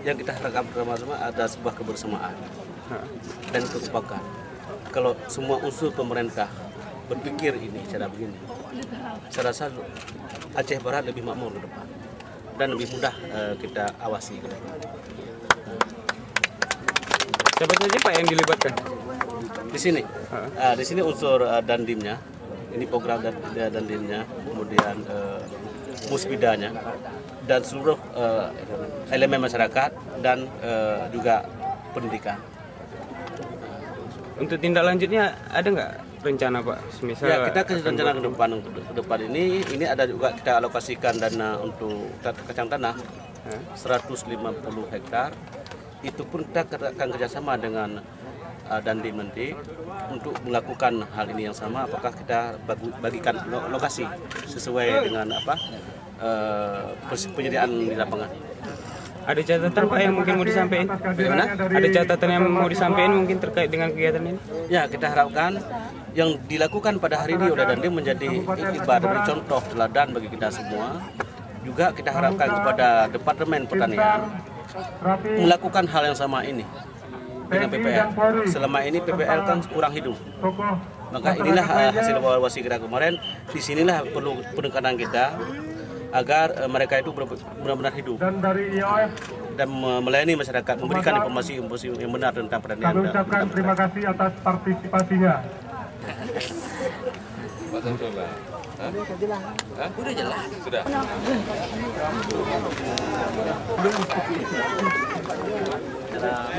yang kita harapkan bersama-sama ada sebuah kebersamaan dan kekompakan. Kalau semua unsur pemerintah berpikir ini cara begini, saya rasa Aceh Barat lebih makmur ke depan dan lebih mudah kita awasi ke depan. Siapa saja Pak yang dilibatkan? Di sini unsur Dandimnya, ini program Dandimnya, kemudian Musbidanya, dan seluruh elemen masyarakat dan juga pendidikan. Untuk tindak lanjutnya ada nggak rencana Pak? Semisal Ya, kita rencana ke depan untuk ini ada juga kita alokasikan dana untuk kacang tanah 150 hektar. Itu pun kita akan kerjasama dengan Dandim nanti untuk melakukan hal ini yang sama. Apakah kita bagikan lokasi sesuai dengan penyediaan di lapangan. Ada catatan Pak yang mungkin mau disampaikan? Bagaimana? Ada catatan yang mau disampaikan mungkin terkait dengan kegiatan ini? Ya, kita harapkan yang dilakukan pada hari ini oleh Dandim menjadi ibarat contoh teladan bagi kita semua. Juga kita harapkan kepada Departemen Pertanian melakukan hal yang sama ini dengan PPL. Selama ini PPL kan kurang hidup. Maka inilah hasil evaluasi kita kemarin. Disinilah perlu penekanan kita agar mereka itu benar-benar hidup dan melayani masyarakat, memberikan informasi yang benar tentang pertanian. Kami ucapkan terima kasih atas partisipasinya. Udah jelas. Sudah. Sudah.